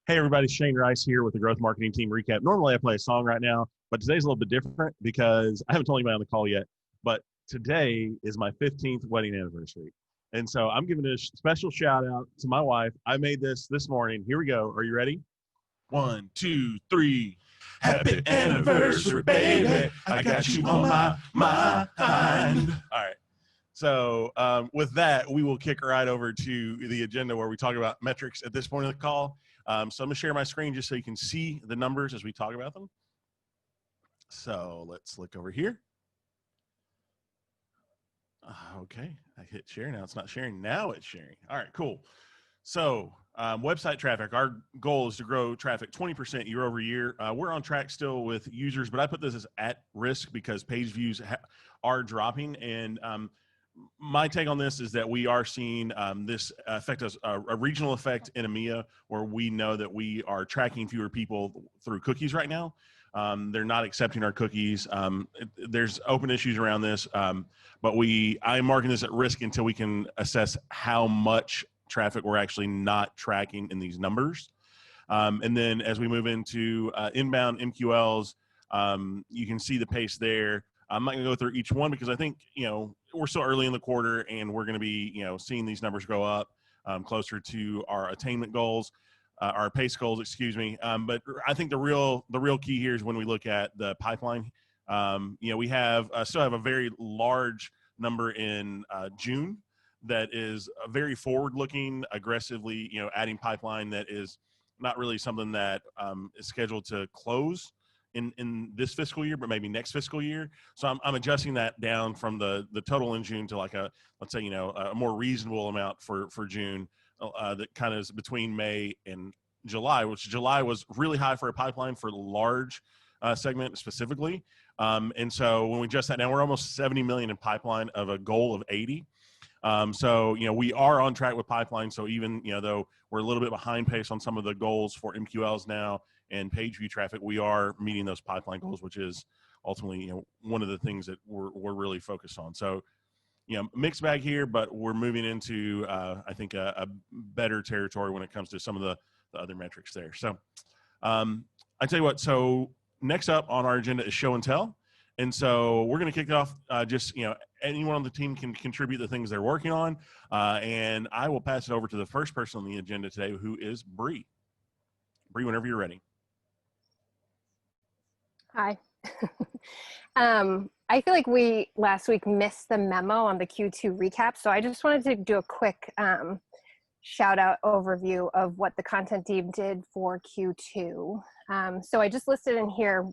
Hey everybody, Shane Rice here with the Growth Marketing Team Recap. Normally I play a song right now, but today's a little bit different because I haven't told anybody on the call yet, but today is my 15th wedding anniversary. And so I'm giving a special shout out to my wife. I made this morning. Here we go. Are you ready? 1, 2, 3. Happy anniversary, baby. I got you on my mind. All right. So with that, we will kick right over to the agenda where we talk about metrics at this point of the call. So I'm going to share my screen just so you can see the numbers as we talk about them. So let's look over here. Okay, I hit share. Now it's not sharing. Now it's sharing. All right, cool. So website traffic, our goal is to grow traffic 20% year over year. We're on track still with users, but I put this as at risk because page views are dropping. And my take on this is that we are seeing this affect us, a regional effect in EMEA, where we know that we are tracking fewer people through cookies right now. They're not accepting our cookies. There's open issues around this, but I'm marking this at risk until we can assess how much traffic we're actually not tracking in these numbers. And then as we move into inbound MQLs, you can see the pace there. I'm not going to go through each one because I think, we're still early in the quarter and we're going to be, seeing these numbers go up closer to our attainment goals, our pace goals, excuse me. But I think the real key here is when we look at the pipeline. We still have a very large number in June that is very forward-looking, aggressively, adding pipeline that is not really something that is scheduled to close in this fiscal year, but maybe next fiscal year. So I'm adjusting that down from the total in June to like let's say, a more reasonable amount for June that kind of is between May and July, which July was really high for a pipeline for large segment specifically. And so when we adjust that down, we're almost 70 million in pipeline of a goal of 80. So, we are on track with pipeline. So even, though we're a little bit behind pace on some of the goals for MQLs now and page view traffic, we are meeting those pipeline goals, which is ultimately, one of the things that we're really focused on. So, mixed bag here, but we're moving into, I think, a better territory when it comes to some of the other metrics there. So I tell you what, so next up on our agenda is show and tell. And so we're going to kick it off just, anyone on the team can contribute the things they're working on. And I will pass it over to the first person on the agenda today, who is Bree. Bree, whenever you're ready. Hi. I feel like we last week missed the memo on the Q2 recap. So I just wanted to do a quick shout out overview of what the content team did for Q2. So I just listed in here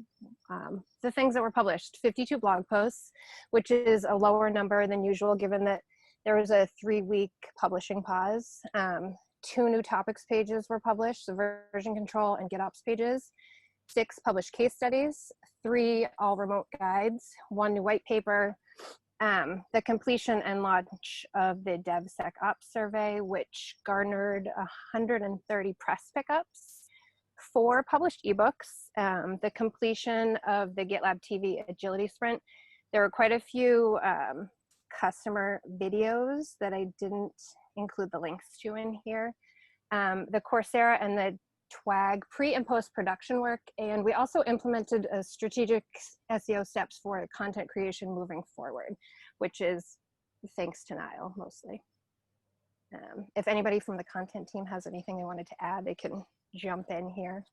the things that were published: 52 blog posts, which is a lower number than usual given that there was a 3-week publishing pause. 2 new topics pages were published, the version control and GitOps pages. 6 published case studies, 3 all remote guides, 1 new white paper, the completion and launch of the DevSecOps survey, which garnered 130 press pickups, 4 published ebooks, the completion of the GitLab TV agility sprint. There were quite a few customer videos that I didn't include the links to in here. The Coursera and the TWAG pre and post production work, and we also implemented a strategic SEO steps for content creation moving forward, which is thanks to Niall mostly. If anybody from the content team has anything they wanted to add, they can jump in here.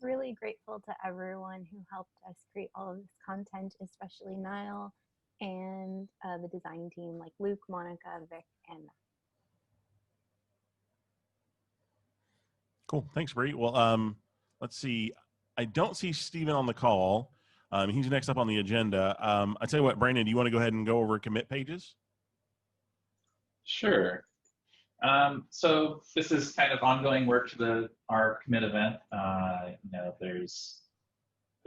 Really grateful to everyone who helped us create all of this content, especially Niall and the design team like Luke, Monica, Vic, and Matt. Cool. Thanks, Bree. Well, let's see. I don't see Steven on the call. He's next up on the agenda. I tell you what, Brandon, do you want to go ahead and go over commit pages? Sure. So this is kind of ongoing work to our commit event. There's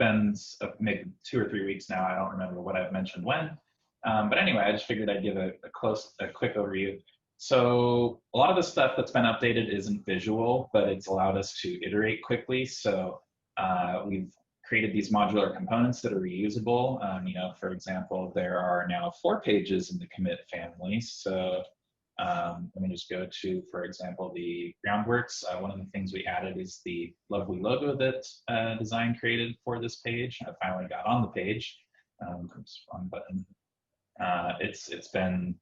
been maybe 2 or 3 weeks now. I don't remember what I've mentioned when. But anyway, I just figured I'd give a quick overview. So a lot of the stuff that's been updated isn't visual, but it's allowed us to iterate quickly. So we've created these modular components that are reusable. For example, there are now 4 pages in the commit family. So Let me just go to, for example, the Groundworks. One of the things we added is the lovely logo that Design created for this page. I finally got on the page. Oops, wrong button. It's been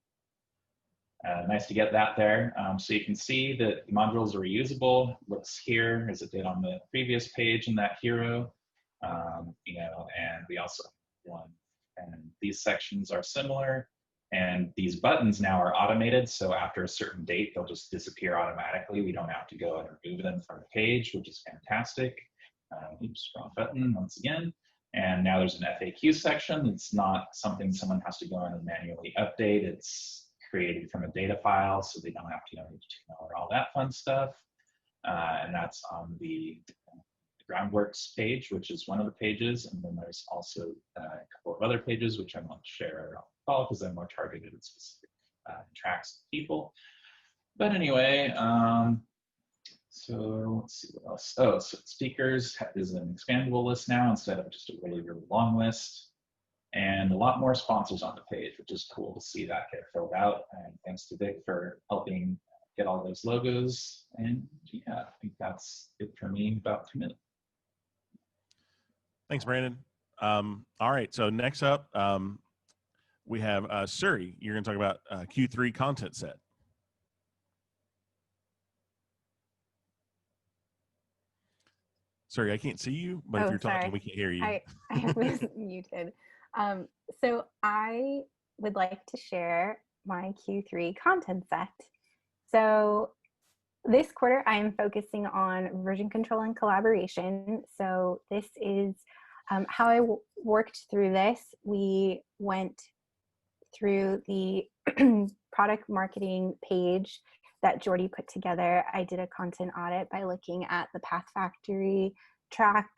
nice to get that there. So you can see that the modules are reusable. Looks here as it did on the previous page in that hero. You know, and we also have one. And these sections are similar. And these buttons now are automated. So after a certain date, they'll just disappear automatically. We don't have to go and remove them from the page, which is fantastic. Oops, wrong button once again. And now there's an FAQ section. It's not something someone has to go in and manually update. It's created from a data file, so they don't have to, HTML or all that fun stuff. And that's on the Groundworks page, which is one of the pages. And then there's also a couple of other pages, which I won't share on the call because they're more targeted at specific tracks of people. But anyway, so let's see what else. Oh, so speakers is an expandable list now instead of just a really, really long list. And a lot more sponsors on the page, which is cool to see that get filled out. And thanks to Vic for helping get all those logos. And yeah, I think that's it for me about commit. Thanks, Brandon. All right, so next up, we have Suri. You're going to talk about Q3 content set. Sorry, I can't see you, but if you're talking, we can't hear you. I was muted. So I would like to share my Q3 content set. So this quarter, I am focusing on version control and collaboration. So this is how I worked through this. We went through the product marketing page that Jordy put together. I did a content audit by looking at the Path Factory track.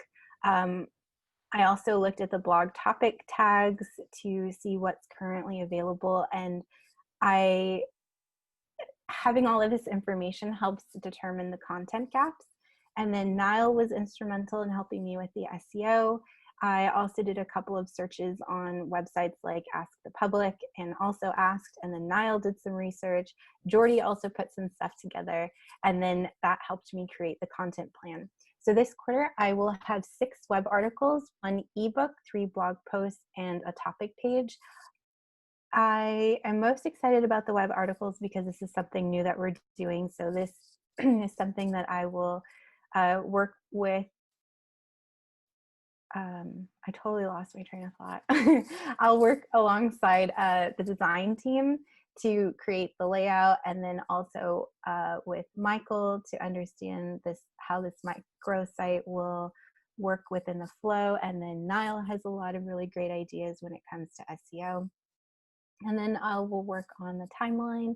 I also looked at the blog topic tags to see what's currently available. And having all of this information helps to determine the content gaps. And then Niall was instrumental in helping me with the SEO. I also did a couple of searches on websites like Ask the Public and also Asked, and then Niall did some research. Jordy also put some stuff together, and then that helped me create the content plan. So this quarter, I will have 6 web articles, 1 ebook, 3 blog posts, and a topic page. I am most excited about the web articles because this is something new that we're doing. So this is something that I will work with. I totally lost my train of thought. I'll work alongside the design team to create the layout, and then also with Michael to understand how this microsite will work within the flow. And then Niall has a lot of really great ideas when it comes to SEO. And then I will work on the timeline.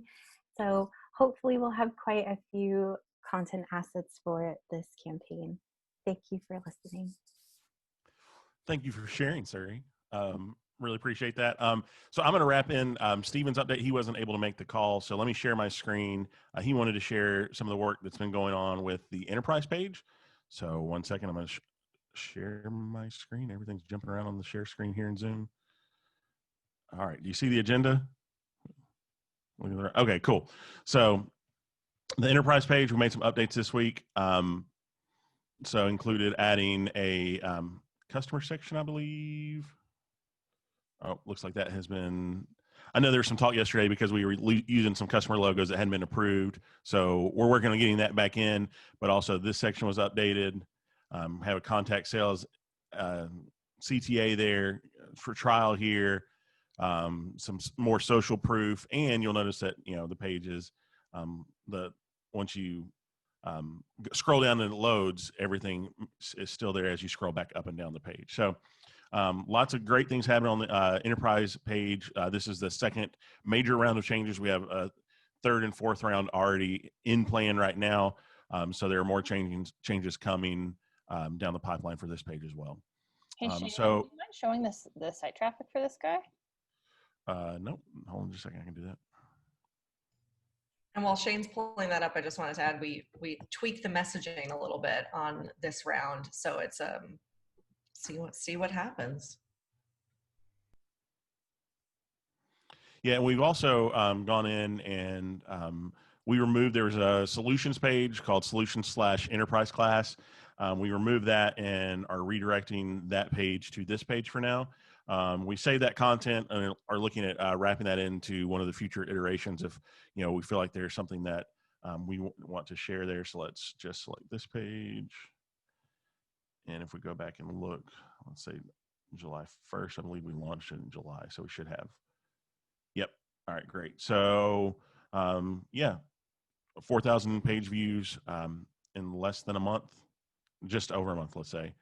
So hopefully we'll have quite a few content assets for this campaign. Thank you for listening. Thank you for sharing, Suri. Really appreciate that. So I'm going to wrap in Steven's update. He wasn't able to make the call, so let me share my screen. He wanted to share some of the work that's been going on with the enterprise page. So one second, I'm going to share my screen. Everything's jumping around on the share screen here in Zoom. All right, do you see the agenda? Okay, cool. So the enterprise page, we made some updates this week. So included adding a customer section, I believe. Oh, looks like that has been, I know there was some talk yesterday because we were using some customer logos that hadn't been approved. So we're working on getting that back in, but also this section was updated. Have a contact sales CTA there for trial here. Some more social proof, and you'll notice that, the pages, once you scroll down and it loads, everything is still there as you scroll back up and down the page. So lots of great things happening on the enterprise page. This is the second major round of changes. We have a third and fourth round already in plan right now. So there are more changes coming down the pipeline for this page as well. Hey, Shane, so, do you mind showing the site traffic for this guy? Nope. Hold on just a second. I can do that. And while Shane's pulling that up, I just wanted to add we tweaked the messaging a little bit on this round, so it's see what happens. Yeah, and we've also gone in and we removed, there was a solutions page called solutions/enterprise class. We removed that and are redirecting that page to this page for now. We saved that content and are looking at wrapping that into one of the future iterations if, we feel like there's something that we want to share there. So let's just select this page. And if we go back and look, let's say July 1st, I believe we launched it in July. So we should have, yep. All right, great. So yeah, 4,000 page views in less than a month, just over a month, let's say.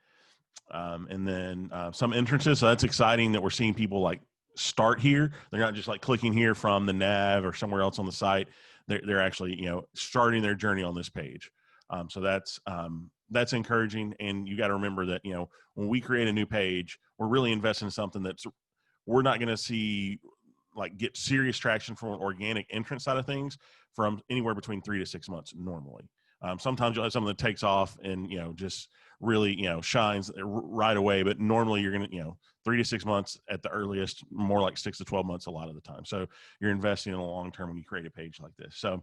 And then some entrances. So that's exciting that we're seeing people like start here. They're not just like clicking here from the nav or somewhere else on the site. They're actually, starting their journey on this page. So that's encouraging. And you got to remember that, when we create a new page, we're really investing in something we're not going to see like get serious traction from an organic entrance side of things from anywhere between 3 to 6 months normally. Sometimes you'll have something that takes off and, just really, shines right away. But normally you're going to, 3 to 6 months at the earliest, more like 6 to 12 months a lot of the time. So you're investing in the long term when you create a page like this. So,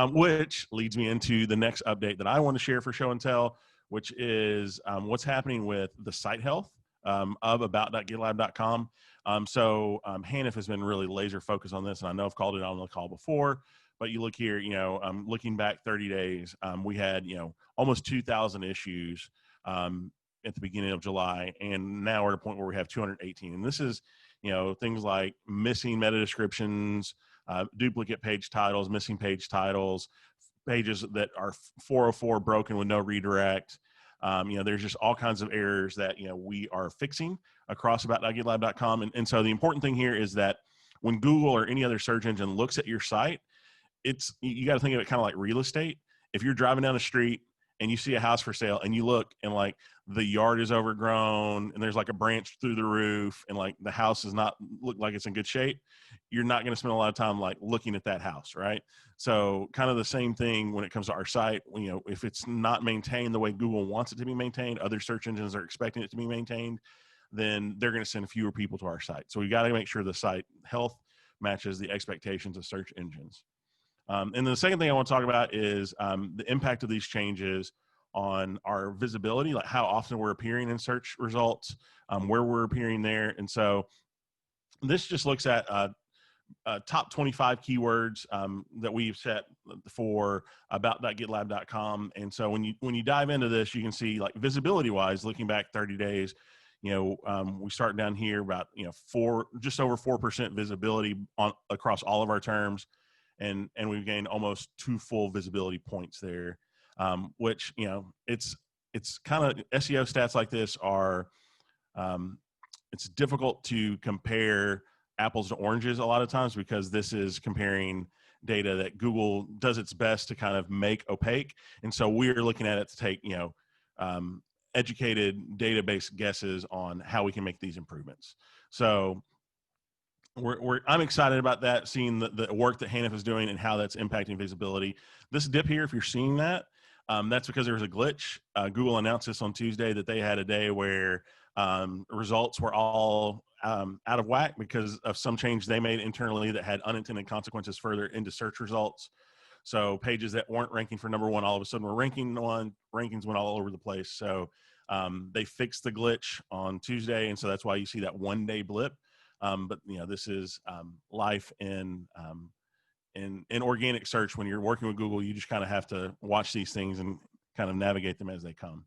which leads me into the next update that I want to share for Show and Tell, which is what's happening with the site health of about.gitlab.com. So Hanif has been really laser focused on this, and I know I've called it on the call before, but you look here, looking back 30 days, we had, almost 2,000 issues at the beginning of July, and now we're at a point where we have 218. And this is, things like missing meta descriptions, duplicate page titles, missing page titles, pages that are 404 broken with no redirect. There's just all kinds of errors that, we are fixing across about.gitlab.com. And so the important thing here is that when Google or any other search engine looks at your site, you got to think of it kind of like real estate. If you're driving down the street and you see a house for sale and you look and like the yard is overgrown and there's like a branch through the roof and like the house does not look like it's in good shape, you're not going to spend a lot of time like looking at that house, right? So kind of the same thing when it comes to our site. If it's not maintained the way Google wants it to be maintained, other search engines are expecting it to be maintained, then they're going to send fewer people to our site. So we got to make sure the site health matches the expectations of search engines. And the second thing I want to talk about is the impact of these changes on our visibility, like how often we're appearing in search results, where we're appearing there. And so this just looks at top 25 keywords that we've set for about.gitlab.com. And so when you dive into this, you can see like visibility wise, looking back 30 days, we start down here about, just over 4% visibility across all of our terms. And we've gained almost 2 full visibility points there, which, it's kind of SEO stats like this are, it's difficult to compare apples to oranges a lot of times because this is comparing data that Google does its best to kind of make opaque. And so we're looking at it to take, educated database guesses on how we can make these improvements. So I'm excited about that, seeing the work that Hanif is doing and how that's impacting visibility. This dip here, if you're seeing that, that's because there was a glitch. Google announced this on Tuesday that they had a day where results were all out of whack because of some change they made internally that had unintended consequences further into search results. So pages that weren't ranking for number 1 all of a sudden were ranking one. Rankings went all over the place. So they fixed the glitch on Tuesday, and so that's why you see that 1-day blip. But this is life in organic search. When you're working with Google, you just kind of have to watch these things and kind of navigate them as they come.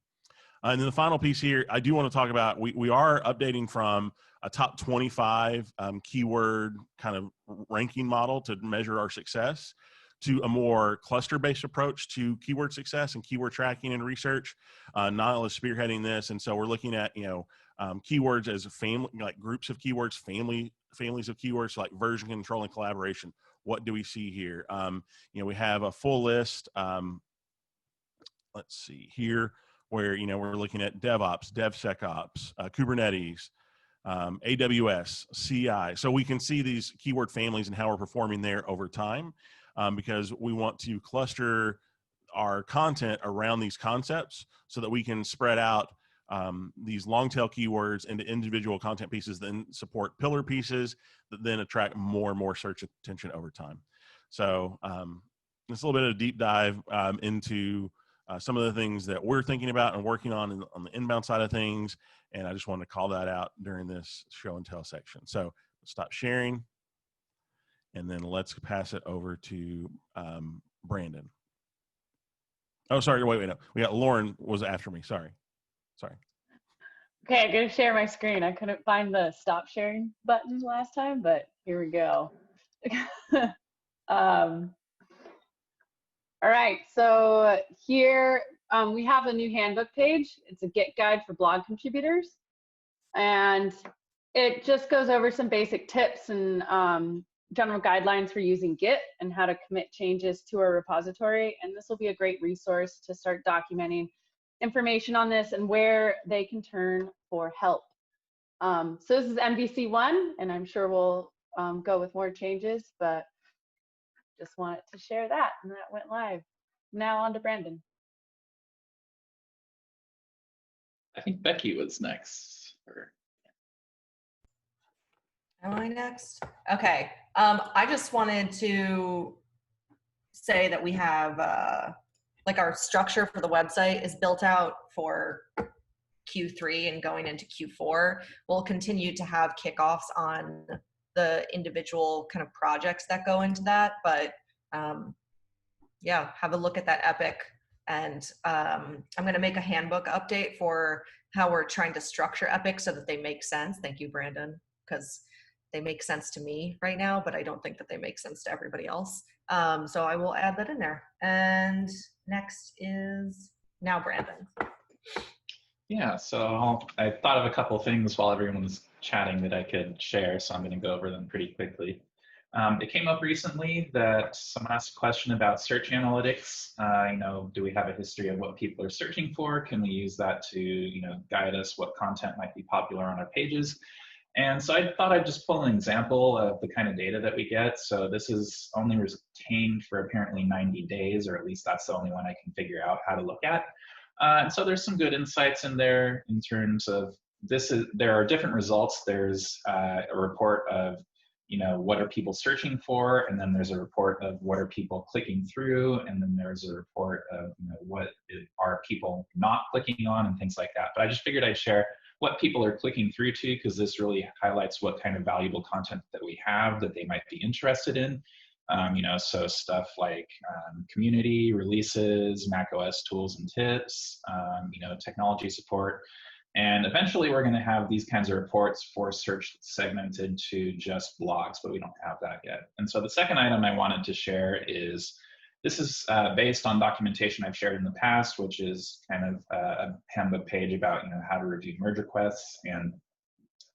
And then the final piece here, I do want to talk about, we are updating from a top 25 keyword kind of ranking model to measure our success to a more cluster-based approach to keyword success and keyword tracking and research. Niall is spearheading this, and so we're looking at keywords as family, like groups of keywords, families of keywords, like version control and collaboration. What do we see here? We have a full list. Let's see here, where we're looking at DevOps, DevSecOps, Kubernetes, AWS, CI. So we can see these keyword families and how we're performing there over time, because we want to cluster our content around these concepts so that we can spread out these long tail keywords into individual content pieces, then support pillar pieces that then attract more and more search attention over time. So it's a little bit of a deep dive into some of the things that we're thinking about and working on the inbound side of things. And I just wanted to call that out during this show and tell section. So stop sharing. And then let's pass it over to Brandon. Oh, sorry. Wait. No. We got Lauren was after me. Sorry. Okay, I'm going to share my screen. I couldn't find the stop sharing button last time, but here we go. All right, so here we have a new handbook page. It's a Git guide for blog contributors. And it just goes over some basic tips and general guidelines for using Git and how to commit changes to a repository. And this will be a great resource to start documenting information on this and where they can turn for help. So this is MVC1, and I'm sure we'll go with more changes, but just wanted to share that, and that went live. Now on to Brandon. I think Becky was next. Am I next? Okay. I just wanted to say that we have like our structure for the website is built out for Q3 and going into Q4. We'll continue to have kickoffs on the individual kind of projects that go into that, but yeah, have a look at that epic. And I'm going to make a handbook update for how we're trying to structure epic so that they make sense. Thank you, Brandon, because they make sense to me right now, but I don't think that they make sense to everybody else. So I will add that in there. And next is now Brandon. Yeah, so I thought of a couple things while everyone was chatting that I could share, so I'm going to go over them pretty quickly. It came up recently that someone asked a question about search analytics. Do we have a history of what people are searching for? Can we use that to, guide us what content might be popular on our pages? And so I thought I'd just pull an example of the kind of data that we get. So this is only retained for apparently 90 days, or at least that's the only one I can figure out how to look at. And so there's some good insights in there in terms of there are different results. There's a report of, what are people searching for? And then there's a report of what are people clicking through? And then there's a report of, what are people not clicking on and things like that. But I just figured I'd share what people are clicking through to, because this really highlights what kind of valuable content that we have that they might be interested in. So stuff like community releases, macOS tools and tips, technology support. And eventually we're going to have these kinds of reports for search segmented to just blogs, but we don't have that yet. And so the second item I wanted to share is, this is based on documentation I've shared in the past, which is kind of a handbook page about how to review merge requests. And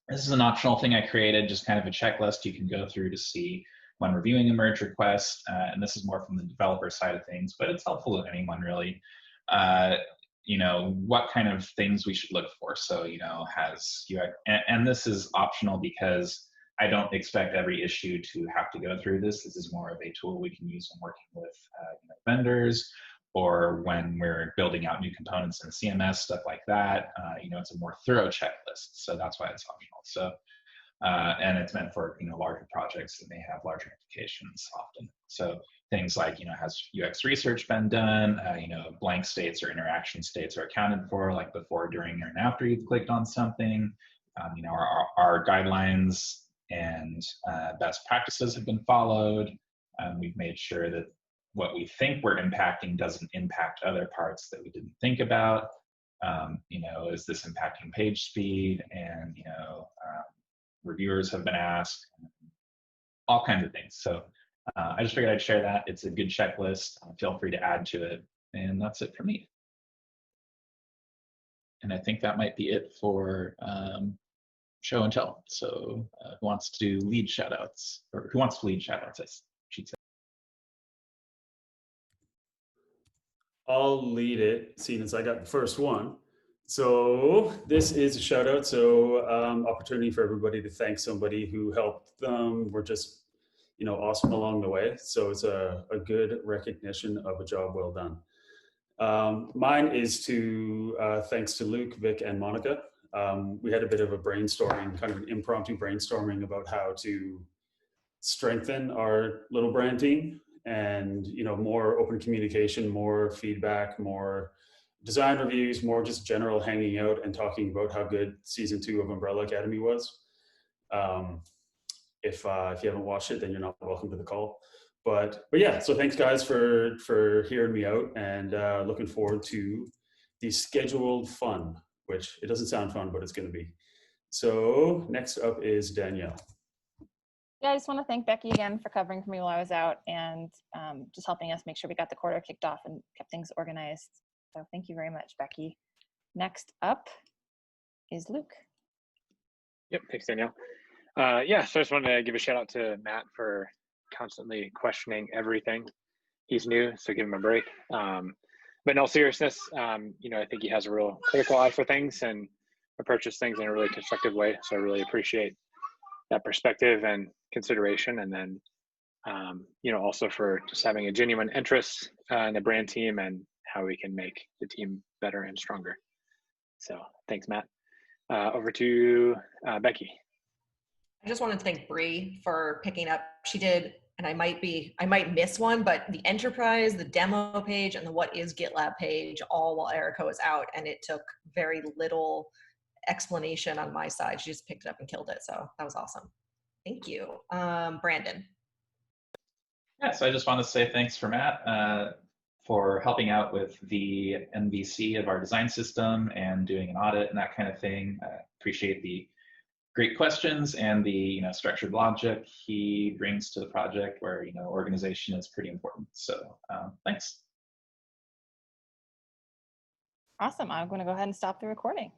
this is an optional thing I created, just kind of a checklist you can go through to see when reviewing a merge request. And this is more from the developer side of things, but it's helpful to anyone really. What kind of things we should look for. So, has UX, and this is optional because I don't expect every issue to have to go through this. This is more of a tool we can use when working with vendors, or when we're building out new components in CMS, stuff like that. It's a more thorough checklist, so that's why it's optional. So, and it's meant for larger projects that may have larger implications often. So things like has UX research been done? Blank states or interaction states are accounted for, like before, during, or after you've clicked on something. Our guidelines and best practices have been followed. We've made sure that what we think we're impacting doesn't impact other parts that we didn't think about. Is this impacting page speed? And reviewers have been asked, all kinds of things. So I just figured I'd share that. It's a good checklist. Feel free to add to it. And that's it for me. And I think that might be it for show and tell. So who wants to lead shoutouts? Or who wants to lead shoutouts, I should say. I'll lead it, seeing as I got the first one. So this is a shout out. So opportunity for everybody to thank somebody who helped them. We're just, awesome along the way. So it's a good recognition of a job well done. Mine is to thanks to Luke, Vic, and Monica. We had a bit of a brainstorming, kind of an impromptu brainstorming about how to strengthen our little brand team, and more open communication, more feedback, more design reviews, more just general hanging out and talking about how good season 2 of Umbrella Academy was. If you haven't watched it, then you're not welcome to the call. But yeah, so thanks guys for hearing me out, and looking forward to the scheduled fun, which it doesn't sound fun, but it's going to be. So next up is Danielle. Yeah, I just want to thank Becky again for covering for me while I was out, and just helping us make sure we got the quarter kicked off and kept things organized. So thank you very much, Becky. Next up is Luke. Yep, thanks, Danielle. Yeah, so I just wanted to give a shout out to Matt for constantly questioning everything. He's new, so give him a break. But in all seriousness, I think he has a real critical eye for things and approaches things in a really constructive way. So I really appreciate that perspective and consideration. And then, also for just having a genuine interest in the brand team and how we can make the team better and stronger. So thanks, Matt. Over to Becky. I just wanted to thank Bree for picking up. She did, and I might miss one, but the enterprise, the demo page, and the what is GitLab page, all while Erica was out, and it took very little explanation on my side. She just picked it up and killed it. So that was awesome. Thank you. Brandon. Yeah, so I just want to say thanks for Matt for helping out with the MVC of our design system and doing an audit and that kind of thing. Appreciate the great questions and the structured logic he brings to the project, where organization is pretty important. So thanks. Awesome. I'm going to go ahead and stop the recording.